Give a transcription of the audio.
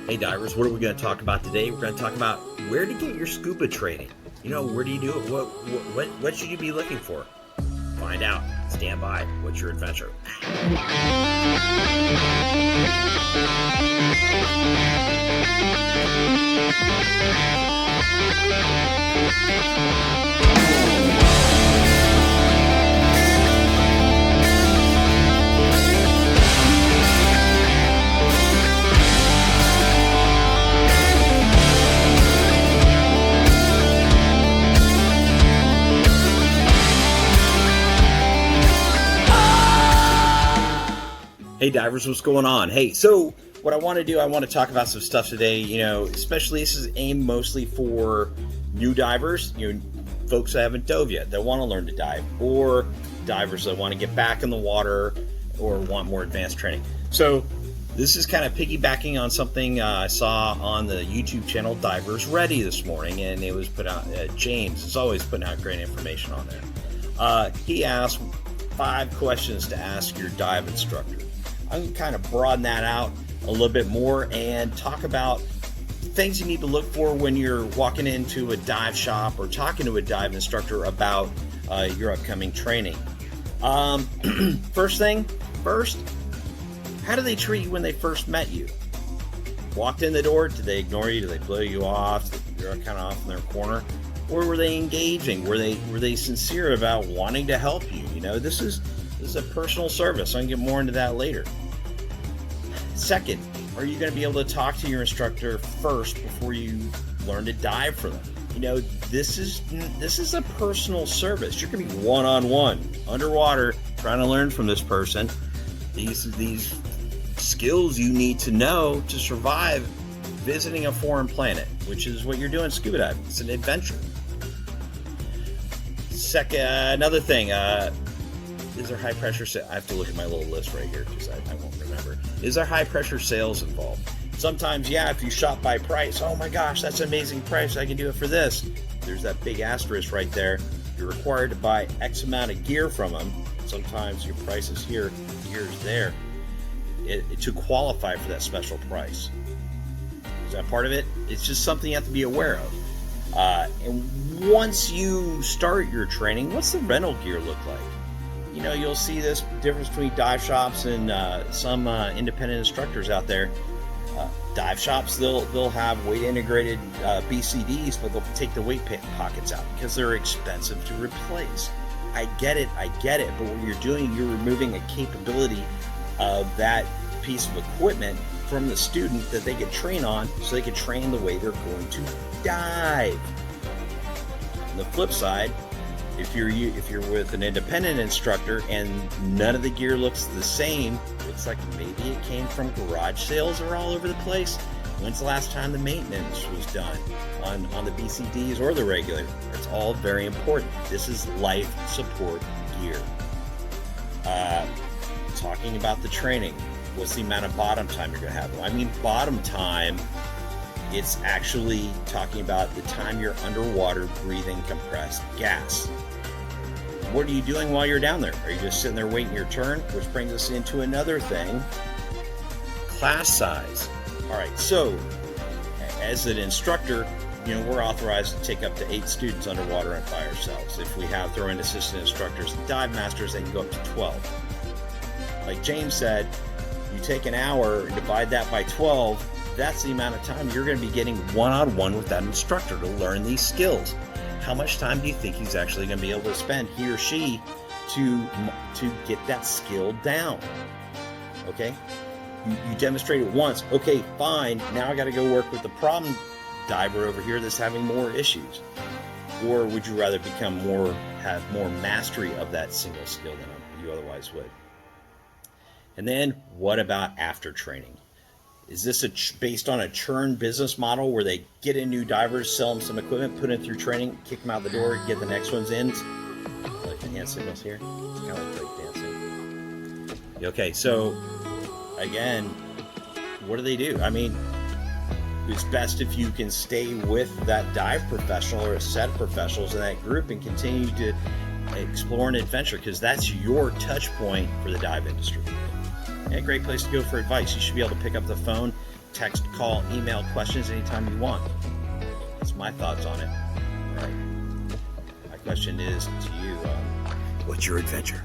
Hey divers, what are we going to talk about today? We're going to talk about where to get your scuba training. Where do you do it? What should you be looking for? Find out. Stand by. What's your adventure? Hey divers, what's going on? Hey, so what I want to do, I want to talk about some stuff today, especially this is aimed mostly for new divers, folks that haven't dove yet, that want to learn to dive, or divers that want to get back in the water or want more advanced training. So this is kind of piggybacking on something I saw on the YouTube channel Divers Ready this morning, and it was put out, James is always putting out great information on there. He asked 5 questions to ask your dive instructor. I'm going to kind of broaden that out a little bit more and talk about things you need to look for when you're walking into a dive shop or talking to a dive instructor about your upcoming training. First, how do they treat you when they first met you? Walked in the door, did they ignore you? Did they blow you off? You're kind of off in their corner? Or were they engaging? Were they sincere about wanting to help you? This is a personal service. I'm going to get more into that later. Second, are you going to be able to talk to your instructor first before you learn to dive for them? This is a personal service. You're going to be one-on-one underwater trying to learn from this person. These skills you need to know to survive visiting a foreign planet, which is what you're doing scuba diving. It's an adventure. Second, another thing, is there high pressure sales? I have to look at my little list right here because I won't remember. Is there high pressure sales involved? Sometimes, yeah, if you shop by price, oh my gosh, that's an amazing price, I can do it for this. There's that big asterisk right there. You're required to buy X amount of gear from them. Sometimes your price is here, gear is there, to qualify for that special price. Is that part of it? It's just something you have to be aware of. And once you start your training, what's the rental gear look like? You'll see this difference between dive shops and some independent instructors out there. Dive shops, they'll have weight integrated BCDs, but they'll take the weight pockets out because they're expensive to replace. I get it, but what you're doing, you're removing a capability of that piece of equipment from the student that they can train on, so they can train the way they're going to dive. On the flip side, if you're with an independent instructor and none of the gear looks the same, looks like maybe it came from garage sales or all over the place. When's the last time the maintenance was done on the BCDs or the regular? It's all very important. This is life support gear. Talking about the training, what's the amount of bottom time you're going to have? Well, I mean bottom time, it's actually talking about the time you're underwater breathing compressed gas. What are you doing while you're down there? Are you just sitting there waiting your turn? Which brings us into another thing, class size. All right, so as an instructor, we're authorized to take up to 8 students underwater and by ourselves. If we have throw-in assistant instructors and dive masters, they can go up to 12. Like James said, you take an hour and divide that by 12, that's the amount of time you're going to be getting one-on-one with that instructor to learn these skills. How much time do you think he's actually going to be able to spend, he or she, to get that skill down? Okay? You demonstrate it once. Okay, fine. Now I got to go work with the problem diver over here that's having more issues. Or would you rather have more mastery of that single skill than you otherwise would? And then, what about after training? Is this based on a churn business model where they get in new divers, sell them some equipment, put them through training, kick them out the door, get the next ones in? Like the hand signals here. It's kind of like dancing. Okay, so again, what do they do? I mean, it's best if you can stay with that dive professional or a set of professionals in that group and continue to explore an adventure, because that's your touch point for the dive industry. and a great place to go for advice. You should be able to pick up the phone, text, call, email questions anytime you want. That's my thoughts on it. All right. My question is to you, what's your adventure?